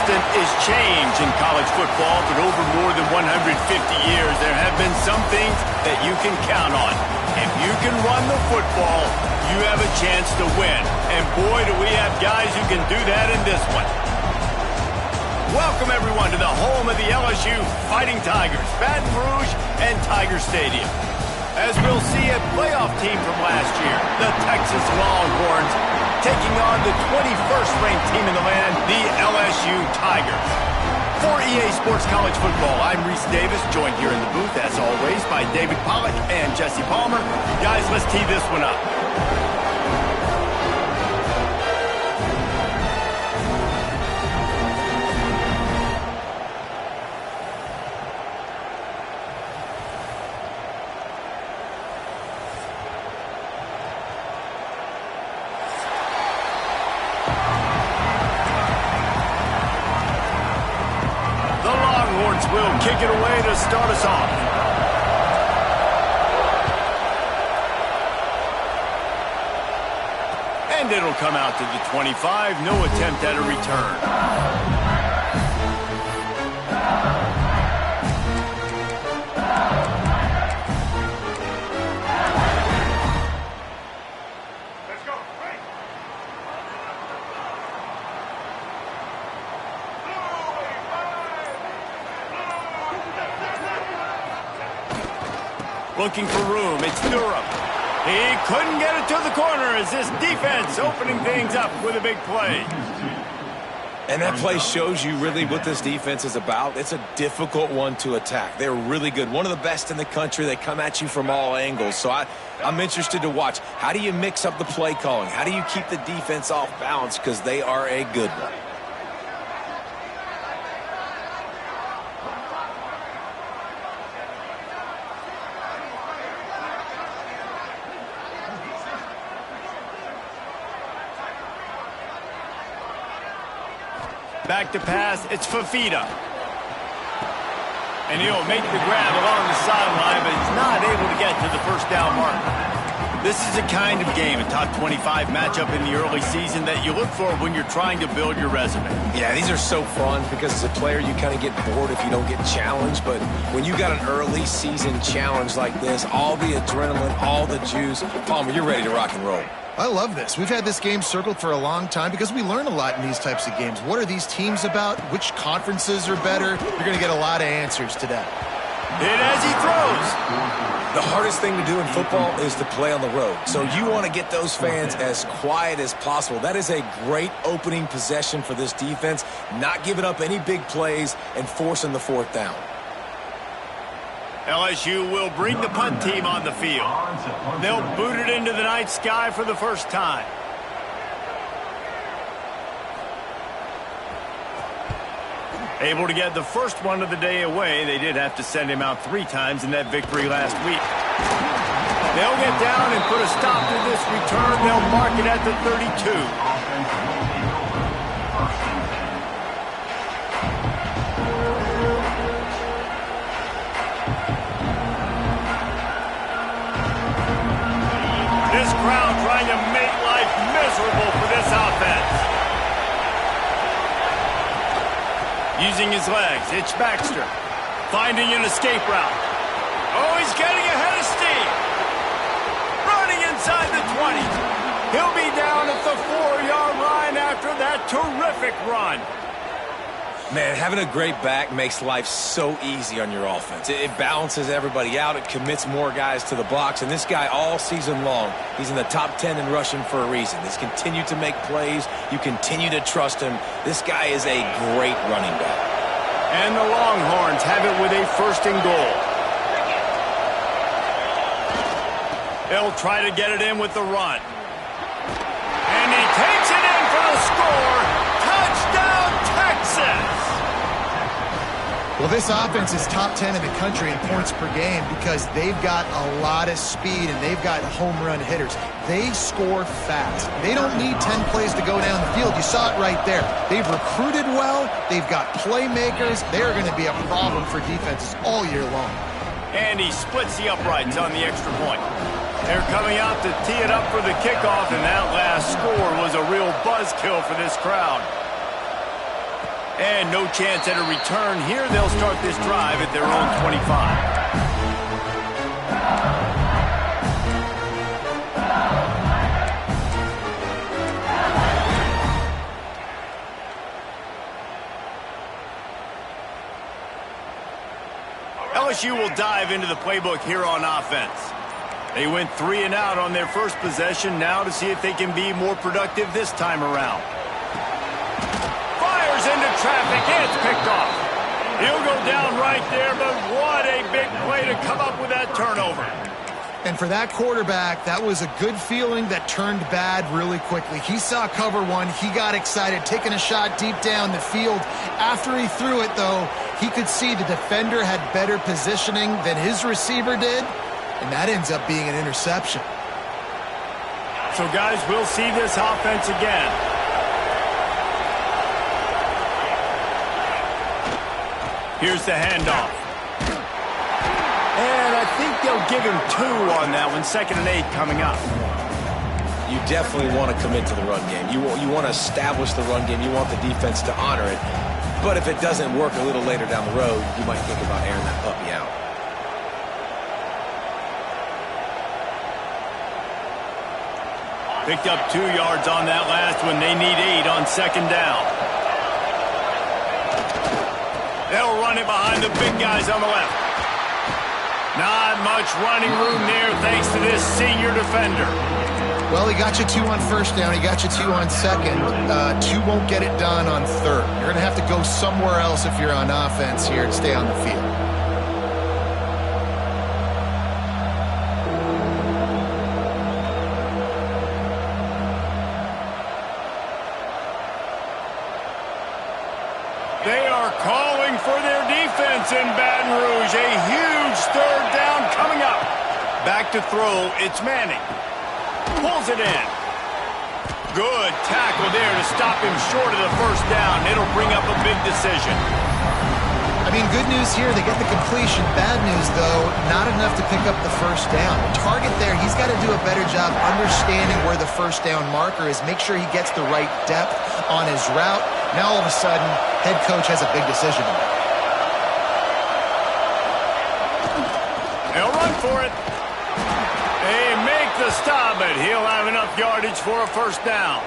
constant is change in college football, but over more than 150 years, there have been some things that you can count on. If you can run the football, you have a chance to win. And boy, do we have guys who can do that in this one. Welcome, everyone, to the home of the LSU Fighting Tigers, Baton Rouge and Tiger Stadium. As we'll see a playoff team from last year, the Texas Longhorns, taking on the 21st ranked team in the land, the LSU Tigers. For EA Sports College Football, I'm Reese Davis, joined here in the booth, as always, by David Pollack and Jesse Palmer. Guys, let's tee this one up. Will kick it away to start us off. And it'll come out to the 25. No attempt at a return. Looking for room, it's Durham. He couldn't get it to the corner as this defense opening things up with a big play. And that play shows you really what this defense is about. It's a difficult one to attack. They're really good. One of the best in the country. They come at you from all angles. So I'm interested to watch. How do you mix up the play calling? How do you keep the defense off balance? Because they are a good one. Back to pass, it's Fafita. And he'll make the grab along the sideline, but he's not able to get to the first down mark. This is a kind of game, a top 25 matchup in the early season that you look for when you're trying to build your resume. Yeah, these are so fun because as a player, you kind of get bored if you don't get challenged. But when you got an early season challenge like this, all the adrenaline, all the juice, Palmer, you're ready to rock and roll. I love this. We've had this game circled for a long time because we learn a lot in these types of games. What are these teams about? Which conferences are better? You're going to get a lot of answers today. And as he throws. The hardest thing to do in football is to play on the road. So you want to get those fans as quiet as possible. That is a great opening possession for this defense. Not giving up any big plays and forcing the fourth down. LSU will bring the punt team on the field. They'll boot it into the night sky for the first time. Able to get the first one of the day away. They did have to send him out 3 times in that victory last week. They'll get down and put a stop to this return. They'll mark it at the 32. This crowd trying to make life miserable for this offense. Using his legs, it's Baxter. Finding an escape route. Oh, he's getting ahead of steam. Running inside the 20. He'll be down at the 4-yard line after that terrific run. Man, having a great back makes life so easy on your offense. It balances everybody out. It commits more guys to the box. And this guy all season long, he's in the top 10 in rushing for a reason. He's continued to make plays. You continue to trust him. This guy is a great running back. And the Longhorns have it with a 1st and goal. They'll try to get it in with the run. And he takes it in for the score. Touchdown, Texas! Well, this offense is top 10 in the country in points per game because they've got a lot of speed and they've got home run hitters. They score fast. They don't need 10 plays to go down the field. You saw it right there. They've recruited well. They've got playmakers. They're going to be a problem for defenses all year long. And he splits the uprights on the extra point. They're coming out to tee it up for the kickoff, and that last score was a real buzzkill for this crowd. And no chance at a return here. They'll start this drive at their own 25. LSU will dive into the playbook here on offense. They went 3 and out on their first possession, now to see if they can be more productive this time around. Fires into traffic, and it's picked off. He'll go down right there, but what a big play to come up with that turnover. And for that quarterback, that was a good feeling that turned bad really quickly. He saw cover one. He got excited, taking a shot deep down the field. After he threw it, though, he could see the defender had better positioning than his receiver did, and that ends up being an interception. So, guys, we'll see this offense again. Here's the handoff. And I think they'll give him 2 on that one. 2nd and 8 coming up. You definitely want to commit to the run game. You want to establish the run game. You want the defense to honor it. But if it doesn't work a little later down the road, you might think about airing that puppy out. Picked up 2 yards on that last one. They need 8 on 2nd down. They'll run it behind the big guys on the left. Not much running room there thanks to this senior defender. Well, he got you 2 on 1st down. He got you 2 on 2nd. 2 won't get it done on 3rd. You're going to have to go somewhere else if you're on offense here to stay on the field. They are calling for their defense in Baton Rouge. A huge 3rd down coming up. Back to throw. It's Manning. Pulls it in. Good tackle there to stop him short of the 1st down. It'll bring up a big decision. I mean, good news here, they get the completion. Bad news, though, not enough to pick up the 1st down. The target there, he's got to do a better job understanding where the 1st down marker is. Make sure he gets the right depth on his route. Now, all of a sudden, head coach has a big decision to make. They'll run for it. They make the stop, but he'll have enough yardage for a 1st down.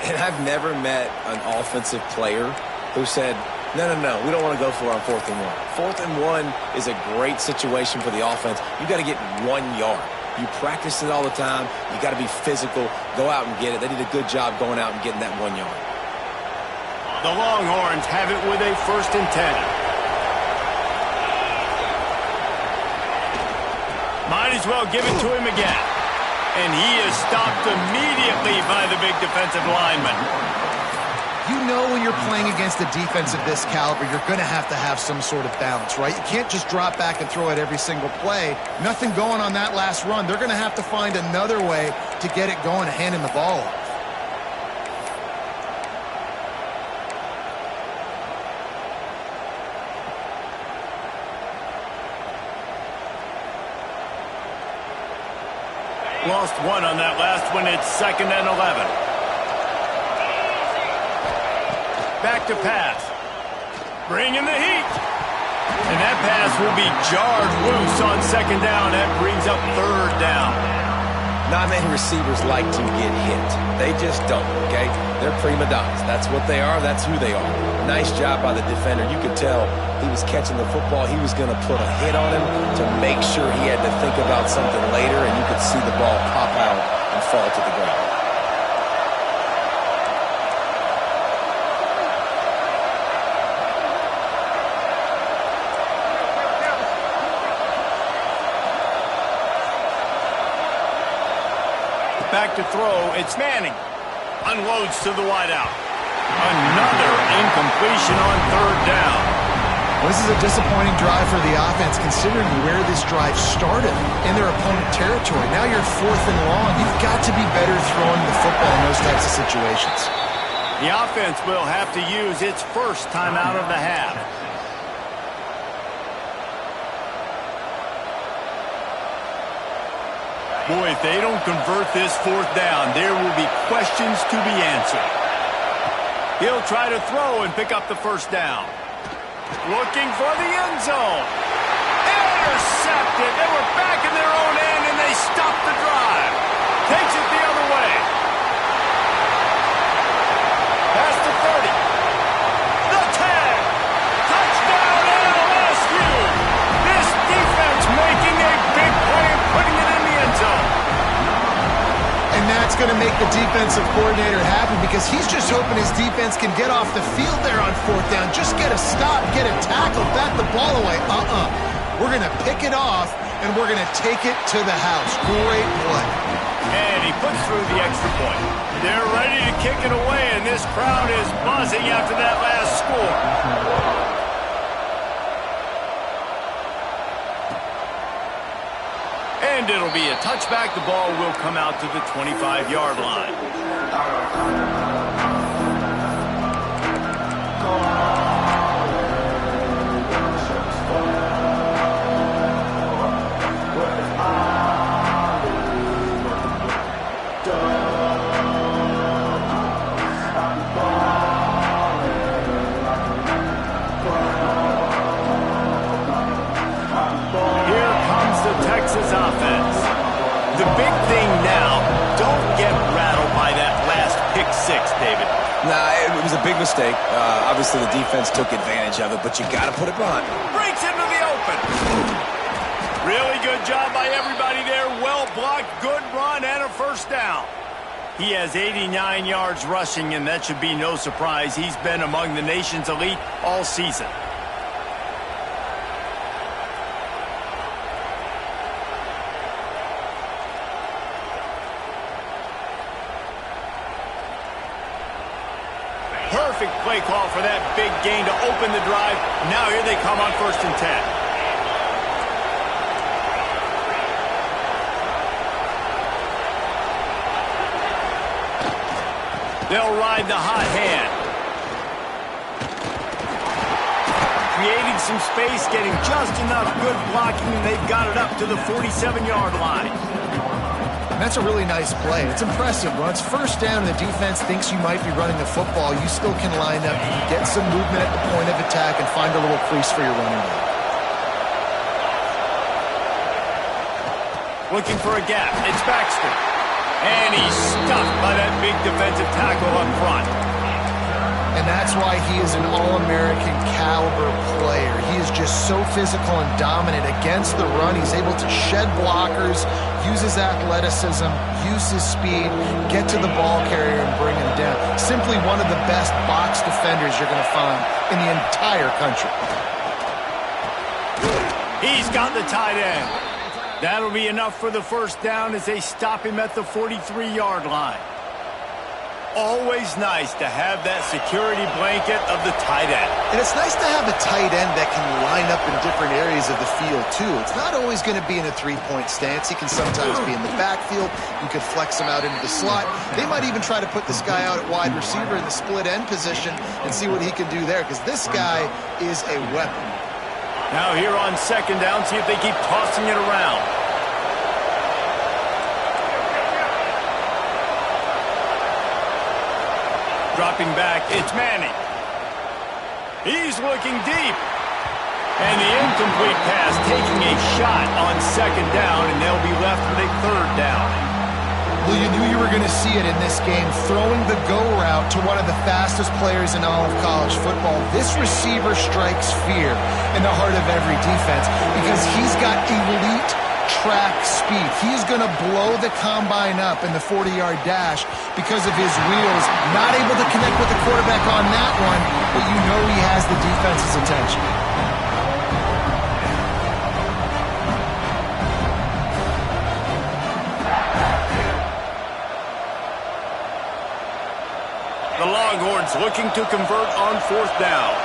And I've never met an offensive player who said, no, we don't want to go for it on 4th and 1. 4th and 1 is a great situation for the offense. You got to get 1 yard. You practice it all the time. You got to be physical. Go out and get it. They did a good job going out and getting that 1 yard. The Longhorns have it with a 1st and 10. Might as well give it to him again. And he is stopped immediately by the big defensive lineman. You know when you're playing against a defense of this caliber, you're going to have some sort of balance, right? You can't just drop back and throw it every single play. Nothing going on that last run. They're going to have to find another way to get it going, handing the ball off. Lost 1 on that last one. It's 2nd and 11. Back to pass. Bring in the heat. And that pass will be jarred loose on 2nd down. That brings up 3rd down. Not many receivers like to get hit. They just don't, okay? They're prima donnas. That's what they are. That's who they are. Nice job by the defender. You could tell he was catching the football. He was going to put a hit on him to make sure he had to think about something later, and you could see the ball pop out and fall to the ground. Back to throw. It's Manning. Unloads to the wideout. Another incompletion on 3rd down. Well, this is a disappointing drive for the offense considering where this drive started in their opponent territory. Now you're 4th and long. You've got to be better throwing the football in those types of situations. The offense will have to use its 1st timeout of the half. Boy, if they don't convert this 4th down, there will be questions to be answered. He'll try to throw and pick up the first down. Looking for the end zone. Intercepted. They were back in their own end, and they stopped the drive. Takes it the other way. Past the 30. The 10. Touchdown LSU. This defense making a big play and putting it in the end zone. And that's going to make the defensive coordinator happy because he's just hoping his defense can get off the field there on fourth down. Just get a stop, get a tackle, bat the ball away. We're going to pick it off, and we're going to take it to the house. Great play. And he puts through the extra point. They're ready to kick it away, and this crowd is buzzing after that last score. And it'll be a touchback. The ball will come out to the 25-yard line. Offense. The big thing now, don't get rattled by that last pick six, David. Nah, it was a big mistake. Obviously, the defense took advantage of it, but you got to put it behind. Breaks into the open. Really good job by everybody there. Well blocked, good run, and a first down. He has 89 yards rushing, and that should be no surprise. He's been among the nation's elite all season. Perfect play call for that big gain to open the drive. Now here they come on 1st and 10. They'll ride the hot hand. Creating some space, getting just enough good blocking, and they've got it up to the 47-yard line. And that's a really nice play. It's impressive. When it's first down and the defense thinks you might be running the football, you still can line up, you can get some movement at the point of attack and find a little crease for your running back. Looking for a gap. It's Baxter. And he's stuffed by that big defensive tackle up front. And that's why he is an All-American caliber player. He is just so physical and dominant against the run. He's able to shed blockers, use his athleticism, use his speed, get to the ball carrier and bring him down. Simply one of the best box defenders you're going to find in the entire country. He's got the tight end. That'll be enough for the first down as they stop him at the 43-yard line. Always nice to have that security blanket of the tight end. And it's nice to have a tight end that can line up in different areas of the field, too. It's not always going to be in a three-point stance. He can sometimes be in the backfield. You could flex him out into the slot. They might even try to put this guy out at wide receiver in the split end position and see what he can do there, because this guy is a weapon. Now here on 2nd down, see if they keep tossing it around. Dropping back, it's Manning. He's looking deep. And the incomplete pass taking a shot on 2nd down, and they'll be left with a 3rd down. Well, you knew you were going to see it in this game, throwing the go route to one of the fastest players in all of college football. This receiver strikes fear in the heart of every defense because he's got elite track speed. He's going to blow the combine up in the 40-yard dash because of his wheels. Not able to connect with the quarterback on that one, but you know he has the defense's attention. The Longhorns looking to convert on 4th down.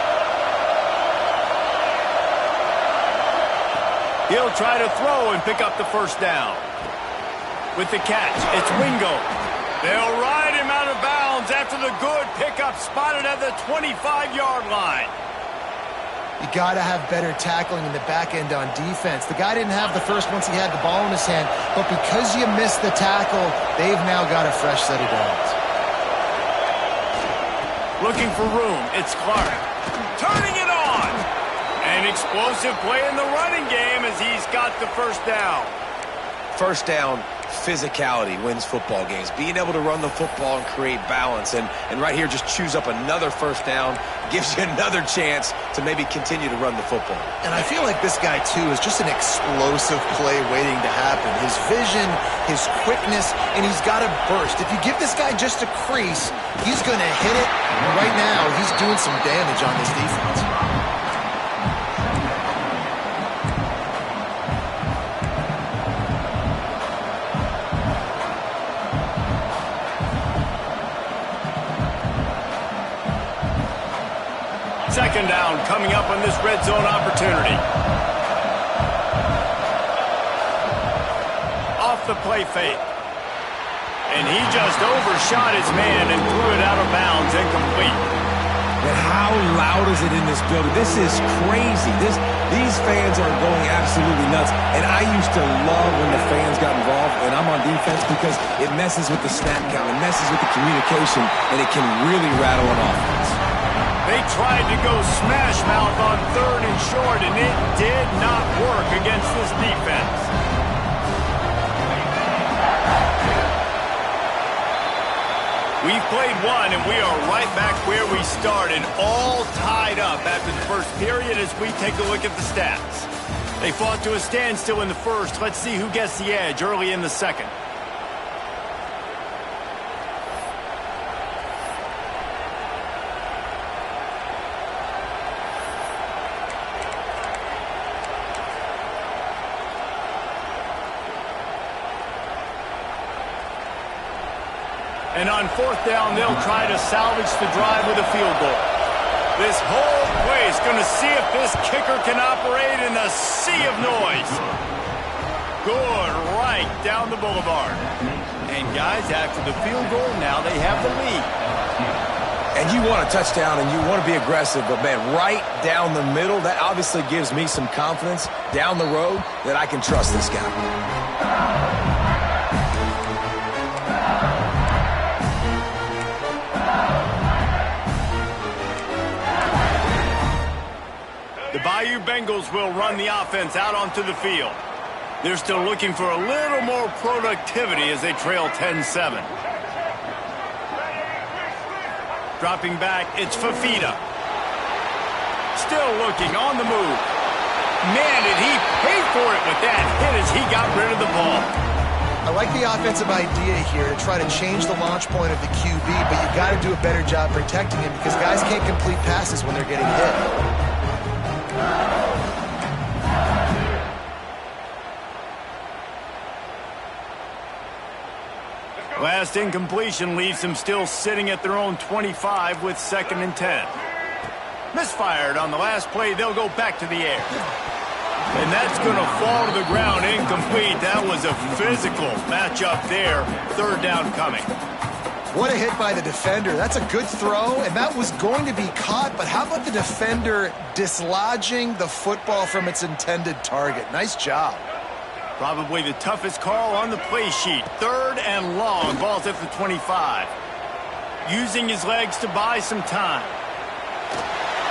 He'll try to throw and pick up the first down. With the catch, it's Wingo. They'll ride him out of bounds after the good pickup spotted at the 25-yard line. You got to have better tackling in the back end on defense. The guy didn't have the first once he had the ball in his hand, but because you missed the tackle, they've now got a fresh set of downs. Looking for room. It's Clark. Turning it on. An explosive play in the running game as he's got the first down. First down, physicality wins football games. Being able to run the football and create balance. And right here, just choose up another first down. Gives you another chance to maybe continue to run the football. And I feel like this guy, too, is just an explosive play waiting to happen. His vision, his quickness, and he's got a burst. If you give this guy just a crease, he's going to hit it. And right now, he's doing some damage on this defense. Second down coming up on this red zone opportunity. Off the play fake. And he just overshot his man and threw it out of bounds, incomplete. And how loud is it in this building? This is crazy. These fans are going absolutely nuts. And I used to love when the fans got involved, and I'm on defense, because it messes with the snap count, it messes with the communication, and it can really rattle an offense. They tried to go smash mouth on third and short, and it did not work against this defense. We've played one, and we are right back where we started, all tied up after the first period as we take a look at the stats. They fought to a standstill in the first. Let's see who gets the edge early in the second. And on fourth down, they'll try to salvage the drive with a field goal. This whole play is going to see if this kicker can operate in a sea of noise. Good, right down the boulevard. And guys, after the field goal, now they have the lead. And you want a touchdown and you want to be aggressive, but man, right down the middle, that obviously gives me some confidence down the road that I can trust this guy. The Bayou Bengals will run the offense out onto the field. They're still looking for a little more productivity as they trail 10-7. Dropping back, it's Fafita. Still looking on the move. Man, did he pay for it with that hit as he got rid of the ball. I like the offensive idea here to try to change the launch point of the QB, but you got to do a better job protecting him because guys can't complete passes when they're getting hit. Last incompletion leaves them still sitting at their own 25 with 2nd and 10. Misfired on the last play. They'll go back to the air. And that's going to fall to the ground incomplete. That was a physical matchup there. 3rd down coming. What a hit by the defender. That's a good throw, and that was going to be caught, but how about the defender dislodging the football from its intended target? Nice job. Probably the toughest call on the play sheet. 3rd and long. Ball's at the 25. Using his legs to buy some time.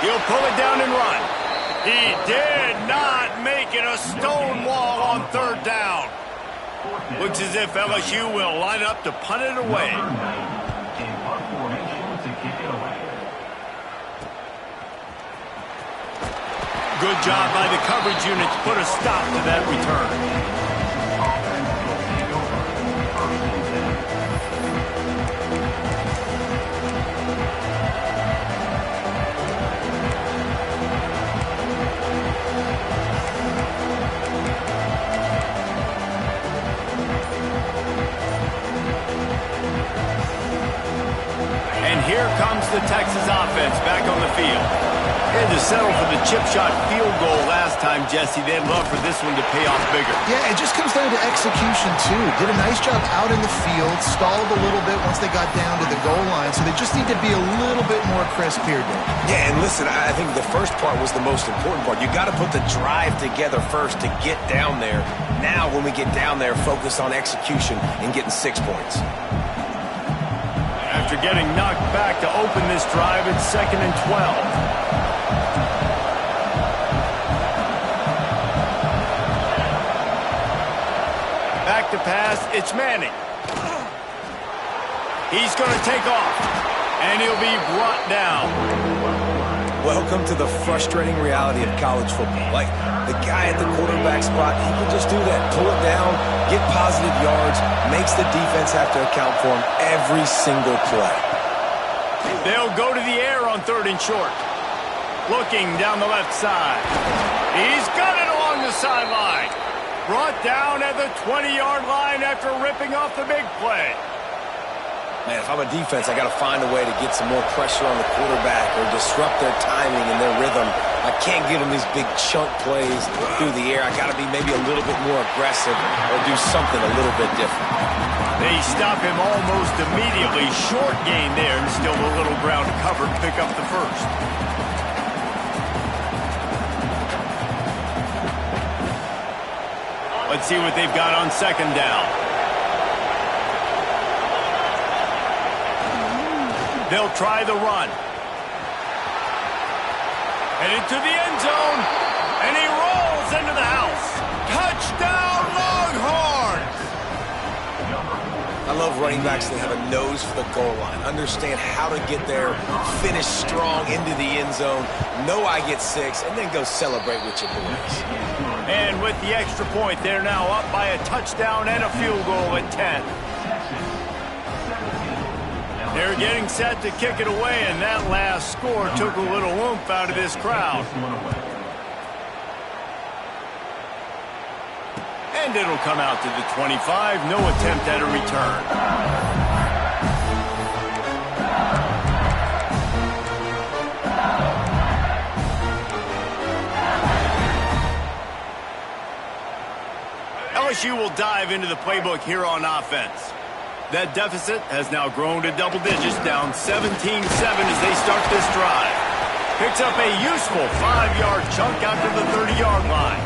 He'll pull it down and run. He did not make it a stone wall on 3rd down. Looks as if LSU will line up to punt it away. Good job by the coverage unit to put a stop to that return. Here comes the Texas offense back on the field. They had to settle for the chip shot field goal last time, Jesse. They'd love for this one to pay off bigger. Yeah, it just comes down to execution, too. Did a nice job out in the field, stalled a little bit once they got down to the goal line, so they just need to be a little bit more crisp here, Dave. Yeah, and listen, I think the first part was the most important part. You got to put the drive together first to get down there. Now, when we get down there, focus on execution and getting 6 points. after getting knocked back to open this drive at 2nd and 12. Back to pass, it's Manning. He's going to take off, and he'll be brought down. Welcome to the frustrating reality of college football. Like, the guy at the quarterback spot, he can just do that. Pull it down, get positive yards, makes the defense have to account for him every single play. They'll go to the air on 3rd and short. Looking down the left side. He's got it along the sideline. Brought down at the 20-yard line after ripping off the big play. Man, if I'm a defense, I got to find a way to get some more pressure on the quarterback or disrupt their timing and their rhythm. I can't give them these big chunk plays through the air. I got to be maybe a little bit more aggressive or do something a little bit different. They stop him almost immediately. Short gain there and still a little ground to cover to pick up the first. Let's see what they've got on 2nd down. They'll try the run. And into the end zone. And he rolls into the house. Touchdown, Longhorns! I love running backs that have a nose for the goal line. Understand how to get there, finish strong into the end zone, know I get 6, and then go celebrate with your boys. And with the extra point, they're now up by a touchdown and a field goal at 10. They're getting set to kick it away, and that last score took a little oomph out of this crowd. And it'll come out to the 25. No attempt at a return. LSU will dive into the playbook here on offense. That deficit has now grown to double digits, down 17-7 as they start this drive. Picks up a useful 5-yard chunk out to the 30-yard line.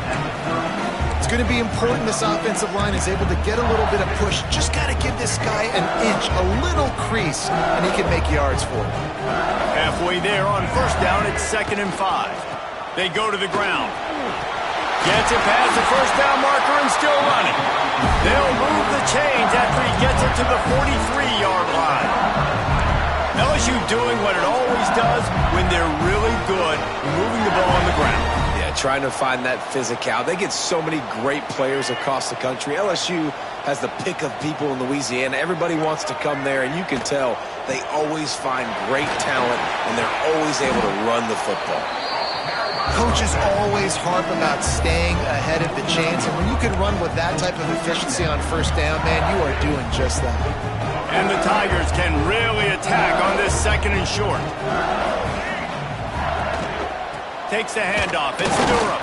It's going to be important this offensive line is able to get a little bit of push. Just got to give this guy an inch, a little crease, and he can make yards for it. Halfway there on 1st down, it's 2nd and 5. They go to the ground. Gets it past the 1st down marker and still running. They'll move the chains after he gets it to the 43-yard line. LSU doing what it always does when they're really good, moving the ball on the ground. Yeah, trying to find that physicality. They get so many great players across the country. LSU has the pick of people in Louisiana. Everybody wants to come there, and you can tell they always find great talent, and they're always able to run the football. Coaches always harp about staying ahead of the chains, and when you can run with that type of efficiency on 1st down, man, you are doing just that. And the Tigers can really attack on this 2nd and short. Takes the handoff. It's Durham.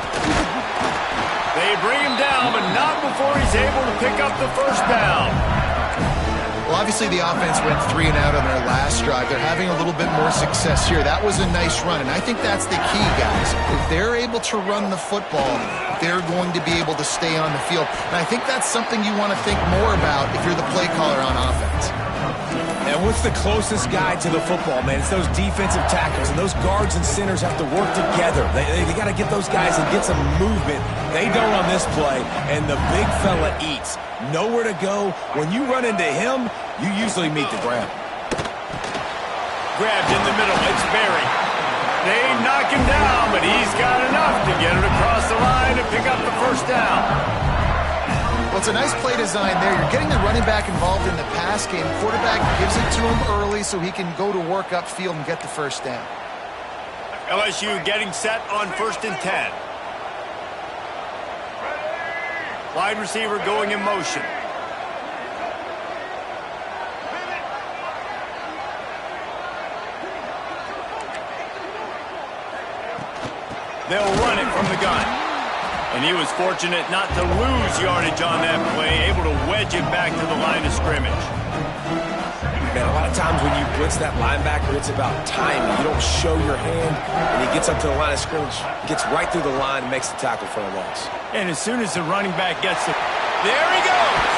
They bring him down, but not before he's able to pick up the 1st down. Well, obviously the offense went 3 and out on their last drive. They're having a little bit more success here. That was a nice run, and I think that's the key, guys. If they're able to run the football, they're going to be able to stay on the field. And I think that's something you want to think more about if you're the play caller on offense. And what's the closest guy to the football, man? It's those defensive tackles, and those guards and centers have to work together. They got to get those guys and get some movement. They don't on this play, and the big fella eats. Nowhere to go. When you run into him, you usually meet the ground. Grabbed in the middle. It's Berry. They knock him down, but he's got enough to get it across the line and pick up the 1st down. Well, it's a nice play design there. You're getting the running back involved in the pass game. Quarterback gives it to him early so he can go to work upfield and get the 1st down. LSU getting set on 1st and 10. Wide receiver going in motion. They'll run it from the gun. And he was fortunate not to lose yardage on that play, able to wedge it back to the line of scrimmage. Man, a lot of times when you blitz that linebacker, it's about timing. You don't show your hand, and he gets up to the line of scrimmage, gets right through the line, and makes the tackle for a loss. And as soon as the running back gets it, there he goes!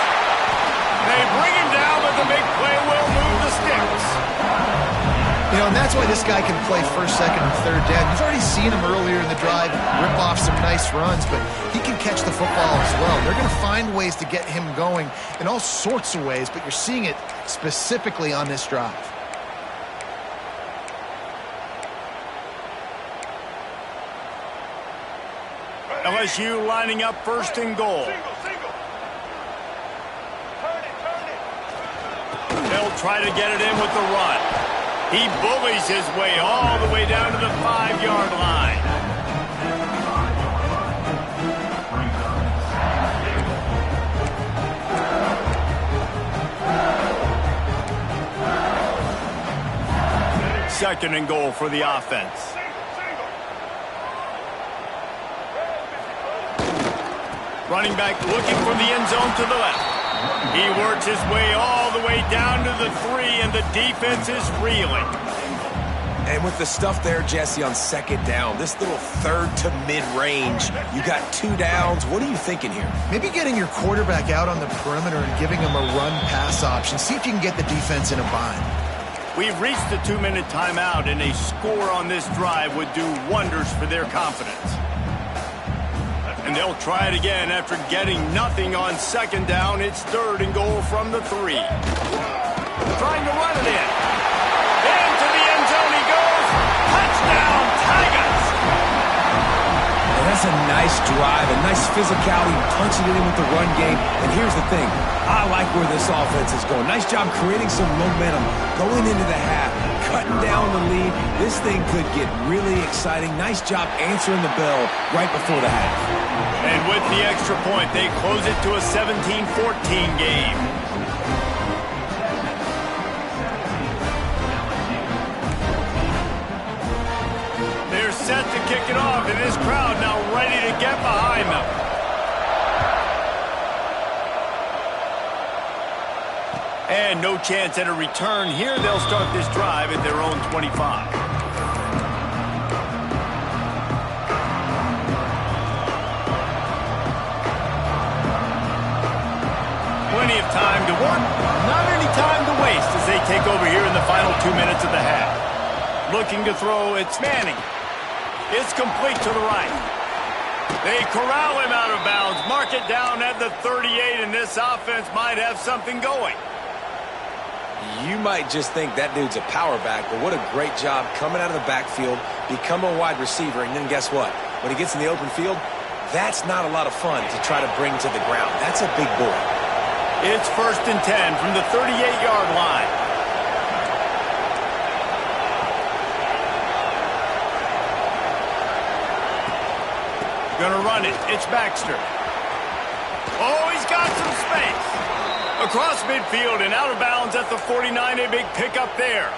They bring him down, but the big play will move the sticks. You know, and that's why this guy can play first, second, and third down. You've already seen him earlier in the drive rip off some nice runs, but he can catch the football as well. They're going to find ways to get him going in all sorts of ways, but you're seeing it specifically on this drive. LSU lining up first and goal. They'll try to get it in with the run. He bullies his way all the way down to the 5-yard line. Second and goal for the offense. Running back looking for the end zone to the left. He works his way all the way down to the 3, and the defense is reeling. And with the stuff there, Jesse, on second down, this little third to mid-range, you got 2 downs. What are you thinking here? Maybe getting your quarterback out on the perimeter and giving him a run-pass option. See if you can get the defense in a bind. We've reached the 2-minute timeout, and a score on this drive would do wonders for their confidence. And they'll try it again after getting nothing on second down. It's third and goal from the 3. Trying to run it in. Into the end zone he goes. Touchdown, Tigers! And that's a nice drive, a nice physicality, punching it in with the run game. And here's the thing. I like where this offense is going. Nice job creating some momentum, going into the half, cutting down the lead. This thing could get really exciting. Nice job answering the bell right before the half. And with the extra point, they close it to a 17-14 game. They're set to kick it off, and this crowd now ready to get behind them. And no chance at a return here. They'll start this drive at their own 25. Plenty of time to work, not any time to waste as they take over here in the final 2 minutes of the half. Looking to throw, it's Manning. It's complete to the right. They corral him out of bounds, mark it down at the 38, and this offense might have something going. You might just think that dude's a power back, but what a great job coming out of the backfield, become a wide receiver, and then guess what? When he gets in the open field, that's not a lot of fun to try to bring to the ground. That's a big boy. It's first and 10 from the 38-yard line. Gonna run it. It's Baxter. Oh, he's got some space. Across midfield and out of bounds at the 49. A big pickup there.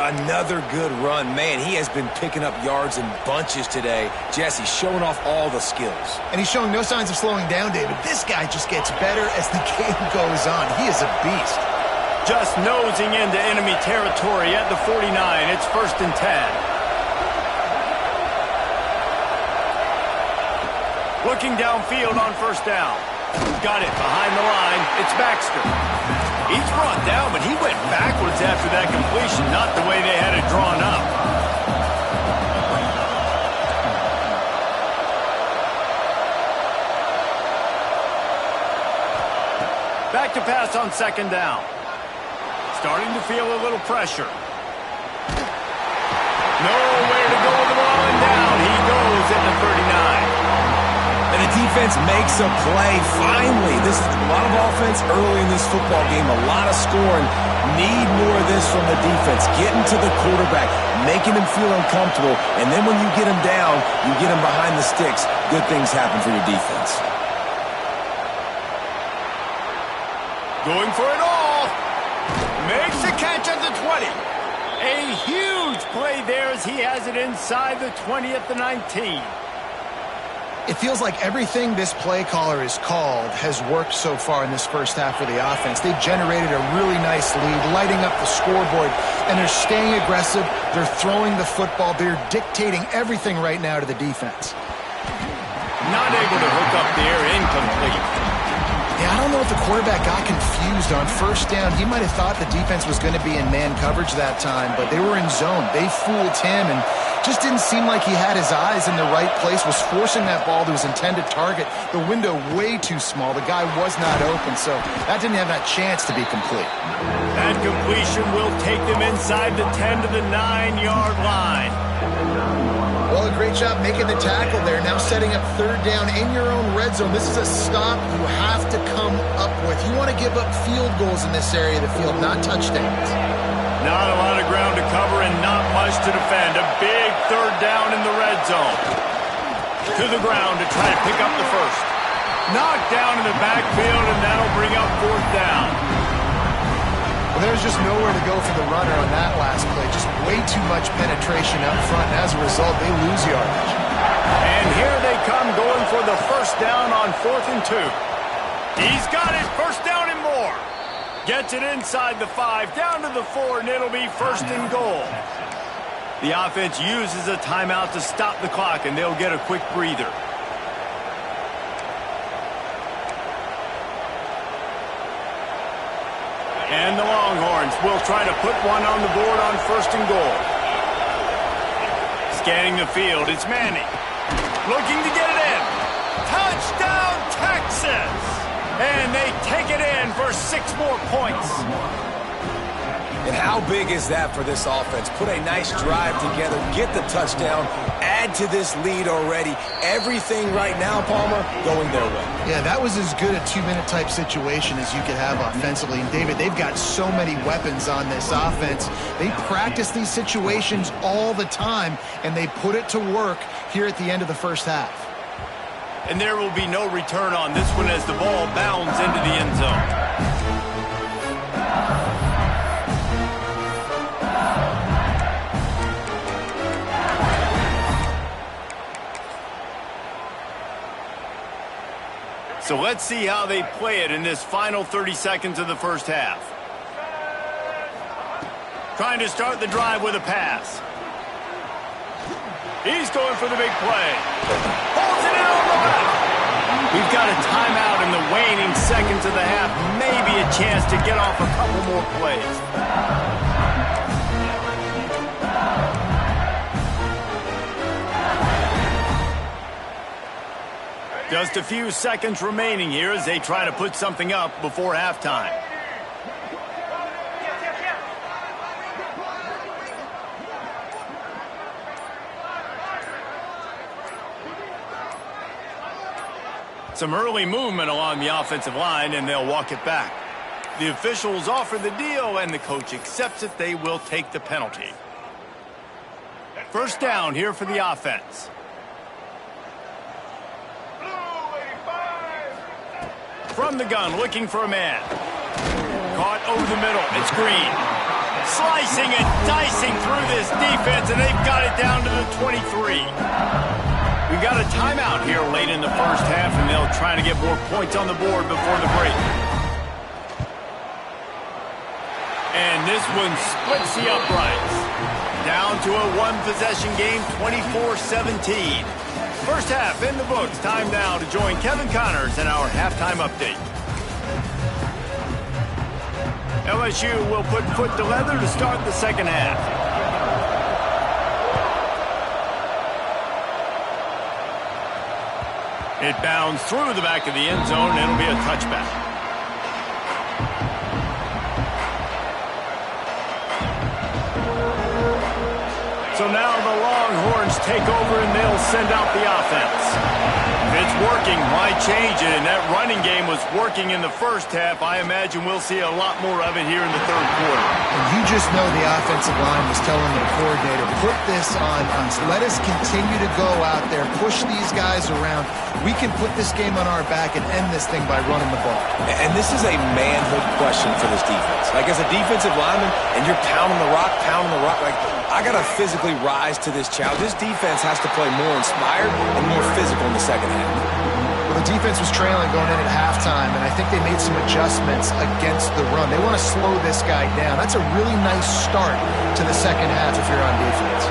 Another good run. Man, he has been picking up yards in bunches today. Jesse showing off all the skills. And he's showing no signs of slowing down, David. This guy just gets better as the game goes on. He is a beast. Just nosing into enemy territory at the 49. It's first and 10. Looking downfield on first down. Got it behind the line. It's Baxter. He's brought down, but he went backwards after that completion, not the way they had it drawn up. Back to pass on second down. Starting to feel a little pressure. Nowhere to go with the ball and down. He goes at the 39. And the defense makes a play. Finally, this is a lot of offense early in this football game, a lot of scoring. Need more of this from the defense. Getting to the quarterback, making him feel uncomfortable, and then when you get him down, you get him behind the sticks. Good things happen for your defense. Going for it all. Makes the catch at the 20. A huge play there as he has it inside the 20 at the 19. It feels like everything this play caller has called has worked so far in this first half for the offense. They've generated a really nice lead, lighting up the scoreboard, and they're staying aggressive. They're throwing the football. They're dictating everything right now to the defense. Not able to hook up there, incomplete. Yeah, I don't know if the quarterback got confused on first down. He might have thought the defense was going to be in man coverage that time, but they were in zone. They fooled him and just didn't seem like he had his eyes in the right place, was forcing that ball to his intended target. The window way too small. The guy was not open, so that didn't have that chance to be complete. That completion will take them inside the 10 to the 9-yard line. Well, a great job making the tackle there. Now setting up third down in your own red zone. This is a stop you have to come up with. You want to give up field goals in this area of the field, not touchdowns. Not a lot of ground to cover and not much to defend. A big third down in the red zone. To the ground to try to pick up the first. Knocked down in the backfield, and that'll bring up fourth down. Well, there's just nowhere to go for the runner on that last play. Just way too much penetration up front, and as a result, they lose yardage. And here they come going for the first down on 4th and 2. He's got it, first down and more. Gets it inside the 5, down to the 4, and it'll be first and goal. The offense uses a timeout to stop the clock, and they'll get a quick breather. And the Longhorns will try to put one on the board on first and goal. Scanning the field, it's Manning. Looking to get it in. Touchdown, Texas! And they take it in for 6 more points. And how big is that for this offense? Put a nice drive together, get the touchdown, add to this lead already. Everything right now, Palmer, going their way. Yeah, that was as good a 2-minute type situation as you could have offensively. And David, they've got so many weapons on this offense. They practice these situations all the time, and they put it to work here at the end of the first half. And there will be no return on this one as the ball bounds into the end zone. So let's see how they play it in this final 30 seconds of the first half. Trying to start the drive with a pass. He's going for the big play. Holds it in on the left. We've got a timeout in the waning seconds of the half. Maybe a chance to get off a couple more plays. Just a few seconds remaining here as they try to put something up before halftime. Some early movement along the offensive line, and they'll walk it back. The officials offer the deal, and the coach accepts it. They will take the penalty. First down here for the offense. From the gun, looking for a man. Caught over the middle. It's Green. Slicing and dicing through this defense, and they've got it down to the 23. We got a timeout here late in the first half, and they'll try to get more points on the board before the break. And this one splits the uprights. Down to a one-possession game, 24-17. First half in the books. Time now to join Kevin Connors in our halftime update. LSU will put foot to leather to start the second half. It bounds through the back of the end zone, and it'll be a touchback. So now the Longhorns take over, and they'll send out the offense. If it's working, why change it? And that running game was working in the first half. I imagine we'll see a lot more of it here in the third quarter. And you just know the offensive line was telling the coordinator, put this on us. Let us continue to go out there, push these guys around. We can put this game on our back and end this thing by running the ball. And this is a manhood question for this defense. Like, as a defensive lineman, and you're pounding the rock, like, I got to physically rise to this challenge. This defense has to play more inspired and more physical in the second half. Well, the defense was trailing going in at halftime, and I think they made some adjustments against the run. They want to slow this guy down. That's a really nice start to the second half if you're on defense.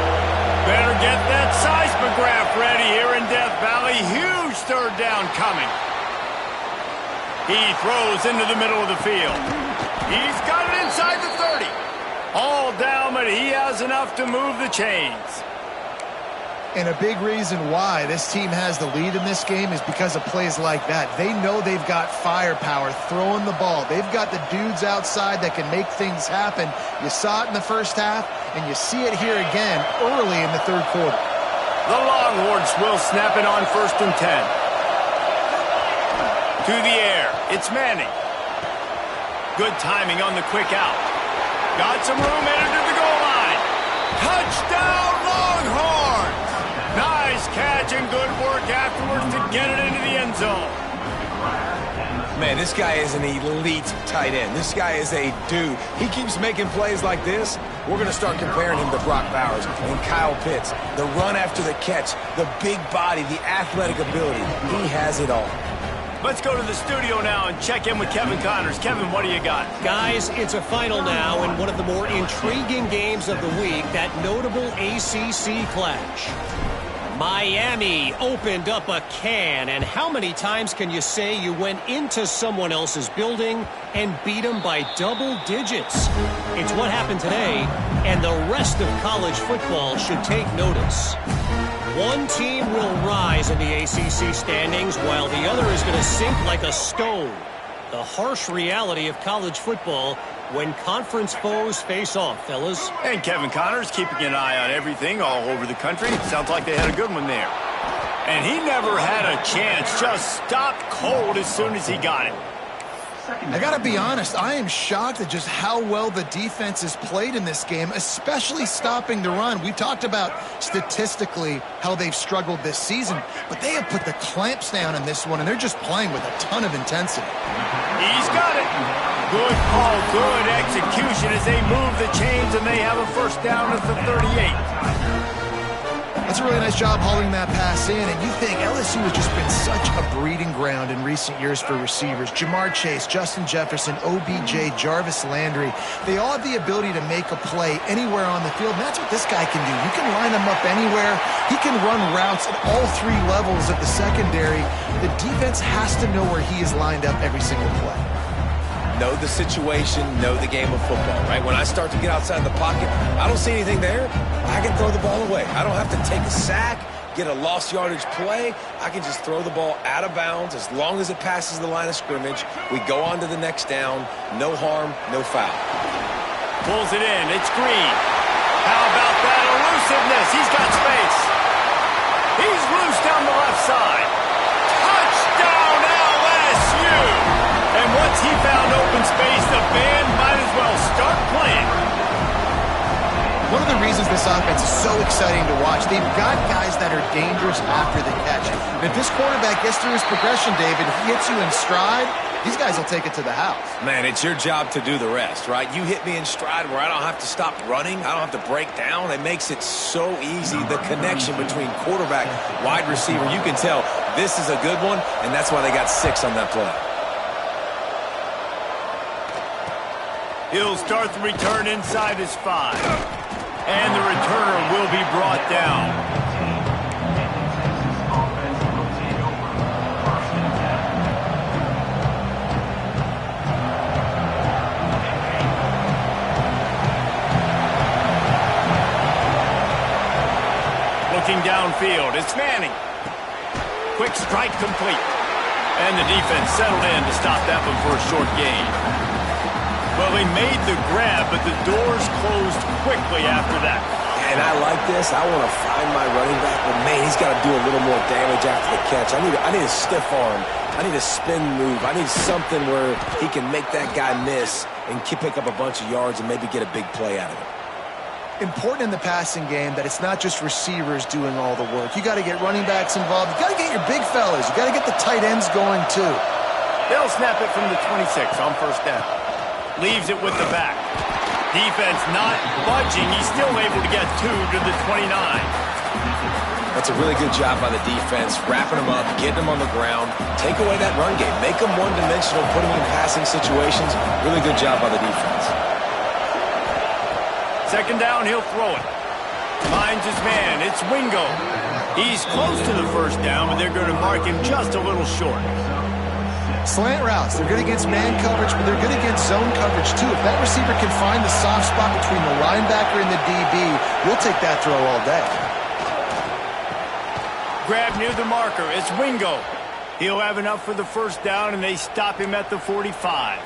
Better get that seismograph ready here in Death Valley. Huge third down coming. He throws into the middle of the field. He's got it inside the 30. All down, but he has enough to move the chains. And a big reason why this team has the lead in this game is because of plays like that. They know they've got firepower throwing the ball. They've got the dudes outside that can make things happen. You saw it in the first half, and you see it here again early in the third quarter. The Longhorns will snap it on 1st and 10. To the air. It's Manning. Good timing on the quick out. Got some room headed to the goal line. Touchdown, Longhorns! Nice catch and good work afterwards to get it into the end zone. Man, this guy is an elite tight end. This guy is a dude. He keeps making plays like this. We're going to start comparing him to Brock Bowers and Kyle Pitts. The run after the catch, the big body, the athletic ability. He has it all. Let's go to the studio now and check in with Kevin Connors. Kevin, what do you got? Guys, it's a final now in one of the more intriguing games of the week, that notable ACC clash. Miami opened up a can, and how many times can you say you went into someone else's building and beat them by double digits? It's what happened today, and the rest of college football should take notice. One team will rise in the ACC standings while the other is going to sink like a stone. The harsh reality of college football when conference foes face off, fellas. And Kevin Connors keeping an eye on everything all over the country. Sounds like they had a good one there. And he never had a chance, just stopped cold as soon as he got it. I got to be honest, I am shocked at just how well the defense has played in this game, especially stopping the run. We talked about statistically how they've struggled this season, but they have put the clamps down in this one, and they're just playing with a ton of intensity. He's got it. Good call, good execution as they move the chains, and they have a first down at the 38. That's a really nice job hauling that pass in, and you think LSU has just been such a breeding ground in recent years for receivers. Jamar Chase, Justin Jefferson, OBJ, Jarvis Landry, they all have the ability to make a play anywhere on the field, and that's what this guy can do. You can line him up anywhere. He can run routes at all three levels of the secondary. The defense has to know where he is lined up every single play. Know the situation, know the game of football, right? When I start to get outside the pocket, I don't see anything there, I can throw the ball away. I don't have to take a sack, get a lost yardage play. I can just throw the ball out of bounds as long as it passes the line of scrimmage. We go on to the next down. No harm, no foul. Pulls it in. It's Green. How about that elusiveness? He's got space. He's loose down the left side. Touchdown, LSU! And once he found open space, the band might as well start playing. One of the reasons this offense is so exciting to watch, they've got guys that are dangerous after the catch. And if this quarterback gets through his progression, David, he hits you in stride, these guys will take it to the house. Man, it's your job to do the rest, right? You hit me in stride where I don't have to stop running. I don't have to break down. It makes it so easy. The connection between quarterback, wide receiver, you can tell this is a good one, and that's why they got 6 on that play. He'll start the return inside his 5. And the returner will be brought down. Looking downfield, it's Manning. Quick strike complete. And the defense settled in to stop that one for a short gain. Well, they made the grab, but the doors closed quickly after that. And I like this. I want to find my running back, but man, he's got to do a little more damage after the catch. I need a stiff arm. I need a spin move. I need something where he can make that guy miss and pick up a bunch of yards and maybe get a big play out of it. Important in the passing game that it's not just receivers doing all the work. You got to get running backs involved. You got to get your big fellas. You got to get the tight ends going too. They'll snap it from the 26 on first down. Leaves it with the back. Defense not budging. He's still able to get 2 to the 29. That's a really good job by the defense, wrapping them up, getting them on the ground, take away that run game, make them one-dimensional, put them in passing situations. Really good job by the defense. Second down, he'll throw it. Finds his man. It's Wingo. He's close to the first down, but they're going to mark him just a little short. Slant routes, they're good against man coverage, but they're good against zone coverage too. If that receiver can find the soft spot between the linebacker and the DB, you'll take that throw all day. Grab near the marker. It's Wingo. He'll have enough for the first down, and they stop him at the 45.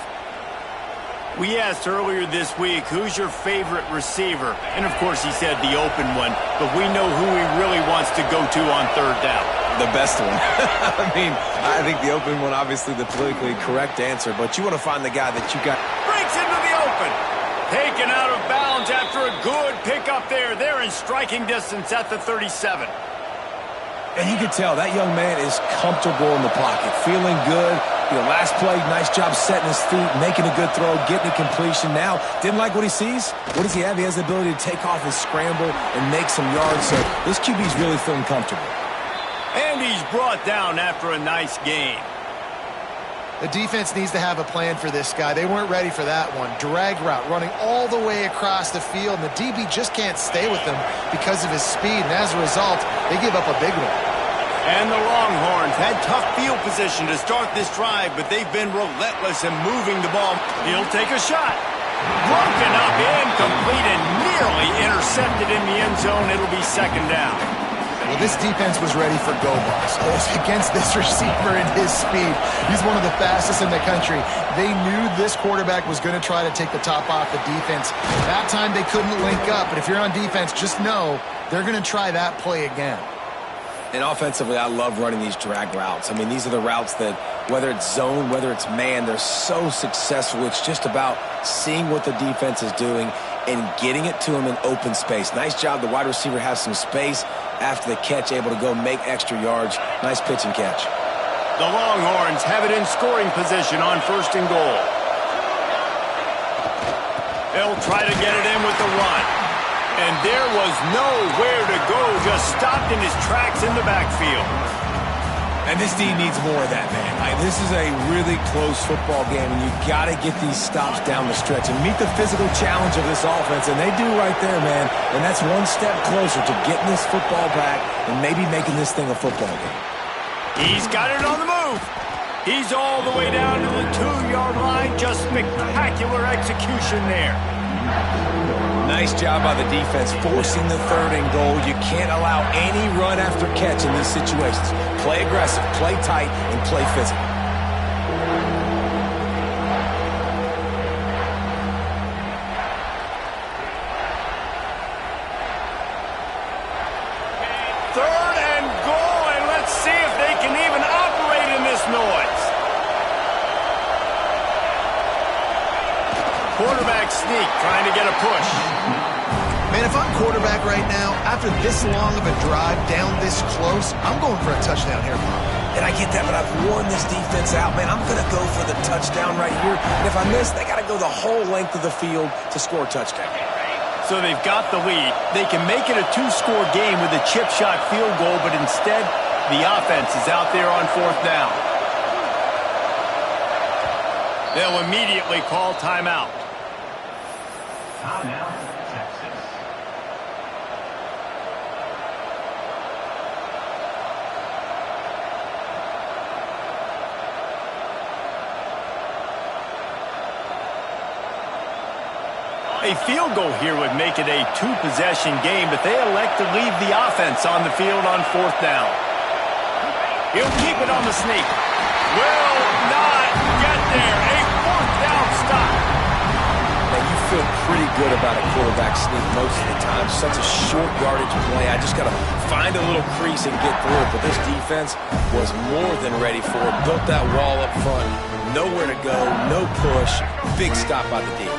We asked earlier this week, who's your favorite receiver? And, of course, he said the open one, but we know who he really wants to go to on third down. The best one. I mean, I think the open one, obviously the politically correct answer, but you want to find the guy that you got. Breaks into the open. Taken out of bounds after a good pickup there. They're in striking distance at the 37. And you can tell that young man is comfortable in the pocket, feeling good. You know, last play, nice job setting his feet, making a good throw, getting a completion. Now, didn't like what he sees. What does he have? He has the ability to take off and scramble and make some yards. So this QB's really feeling comfortable. And he's brought down after a nice gain. The defense needs to have a plan for this guy. They weren't ready for that one. Drag route running all the way across the field, and the DB just can't stay with him because of his speed, and as a result, they give up a big one. And the Longhorns had tough field position to start this drive, but they've been relentless in moving the ball. He'll take a shot. Broken up, incomplete, and nearly intercepted in the end zone. It'll be second down. Well, this defense was ready for go balls against this receiver and his speed. He's one of the fastest in the country. They knew this quarterback was going to try to take the top off the defense. That time they couldn't link up, but if you're on defense, just know they're going to try that play again. And offensively, I love running these drag routes. I mean, these are the routes that, whether it's zone, whether it's man, they're so successful. It's just about seeing what the defense is doing and getting it to him in open space. Nice job. The wide receiver has some space after the catch, able to go make extra yards. Nice pitch and catch. The Longhorns have it in scoring position on first and goal. They'll try to get it in with the run. And there was nowhere to go, just stopped in his tracks in the backfield. And this D needs more of that, man. This is a really close football game, and you've got to get these stops down the stretch and meet the physical challenge of this offense, and they do right there, man. And that's one step closer to getting this football back and maybe making this thing a football game. He's got it on the move. He's all the way down to the 2-yard line. Just spectacular execution there. Nice job by the defense forcing the third and goal. You can't allow any run after catch in these situations. Play aggressive, play tight, and play physical. Third and goal, and let's see if they can even operate in this noise. Quarterback sneak, trying to get a push. Man, if I'm quarterback right now, after this long of a drive down this close, I'm going for a touchdown here, Bob. And I get that, but I've worn this defense out, man. I'm going to go for the touchdown right here. And if I miss, they got to go the whole length of the field to score a touchdown. So they've got the lead. They can make it a 2-score game with a chip shot field goal, but instead, the offense is out there on fourth down. They'll immediately call timeout. Timeout, Texas. A field goal here would make it a 2-possession game, but they elect to leave the offense on the field on fourth down. He'll keep it on the sneak. Will not get there. A fourth down stop. Now, you feel pretty good about a quarterback sneak most of the time. Such a short yardage play. I just got to find a little crease and get through it. But this defense was more than ready for it. Built that wall up front. Nowhere to go. No push. Big stop by the D.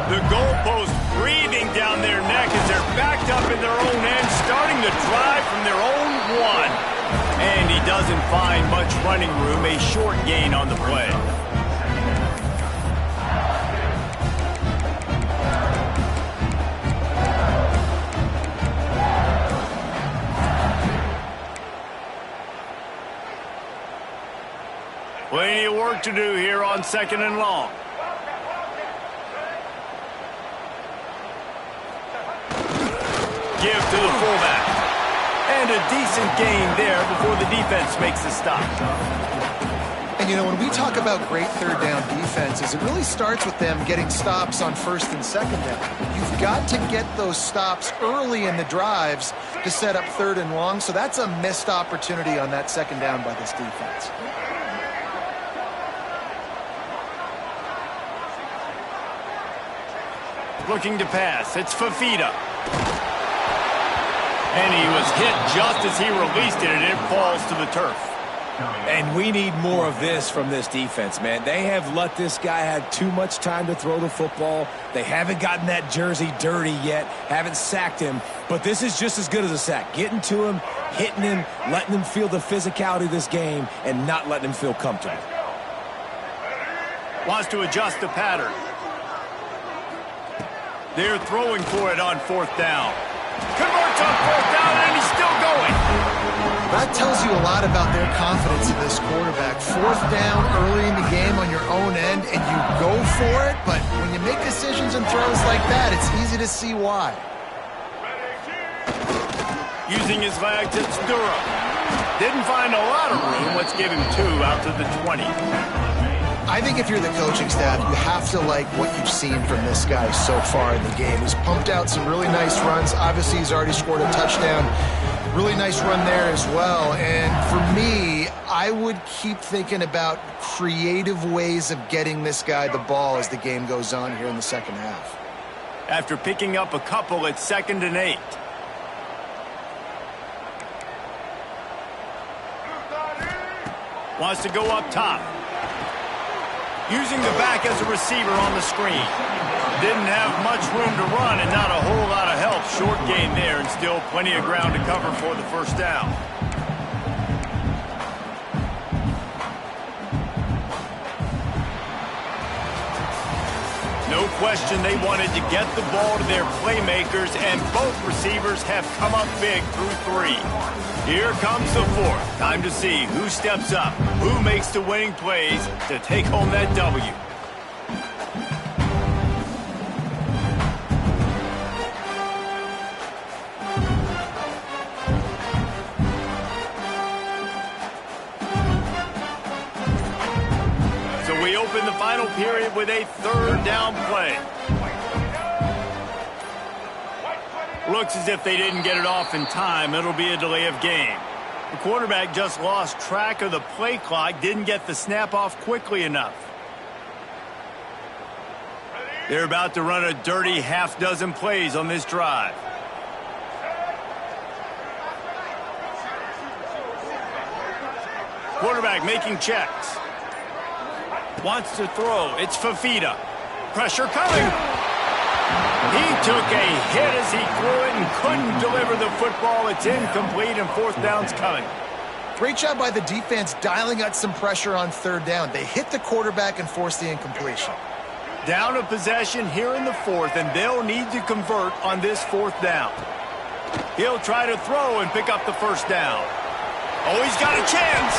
The goalpost breathing down their neck as they're backed up in their own end, starting to drive from their own 1. And he doesn't find much running room, a short gain on the play. Plenty of work to do here on second and long. Give to the fullback. And a decent gain there before the defense makes the stop. And, you know, when we talk about great third down defenses, it really starts with them getting stops on first and second down. You've got to get those stops early in the drives to set up third and long, so that's a missed opportunity on that second down by this defense. Looking to pass. It's Fafita. And he was hit just as he released it, and it falls to the turf. And we need more of this from this defense, man. They have let this guy have too much time to throw the football. They haven't gotten that jersey dirty yet, haven't sacked him. But this is just as good as a sack. Getting to him, hitting him, letting him feel the physicality of this game, and not letting him feel comfortable. Wants to adjust the pattern. They're throwing for it on fourth down. Converts on fourth down, and he's still going. That tells you a lot about their confidence in this quarterback. Fourth down early in the game on your own end, and you go for it, but when you make decisions and throws like that, it's easy to see why. Using his legs, it's Durham. Didn't find a lot of room. Let's give him 2 out to the 20. I think if you're the coaching staff, you have to like what you've seen from this guy so far in the game. He's pumped out some really nice runs. Obviously, he's already scored a touchdown. Really nice run there as well. And for me, I would keep thinking about creative ways of getting this guy the ball as the game goes on here in the second half. After picking up a couple, it's 2nd and 8. Wants to go up top. Using the back as a receiver on the screen. Didn't have much room to run and not a whole lot of help. Short gain there and still plenty of ground to cover for the first down. No question they wanted to get the ball to their playmakers, and both receivers have come up big through 3. Here comes the fourth. Time to see who steps up, who makes the winning plays to take home that W. So we open the final period with a third down play. Looks as if they didn't get it off in time. It'll be a delay of game. The quarterback just lost track of the play clock, didn't get the snap off quickly enough. They're about to run a dirty half-dozen plays on this drive. Quarterback making checks. Wants to throw. It's Fafita. Pressure coming. He took a hit as he threw it and couldn't deliver the football. It's incomplete, and fourth down's coming. Great job by the defense dialing out some pressure on third down. They hit the quarterback and forced the incompletion. Down a possession here in the fourth, and they'll need to convert on this fourth down. He'll try to throw and pick up the first down. Oh, he's got a chance.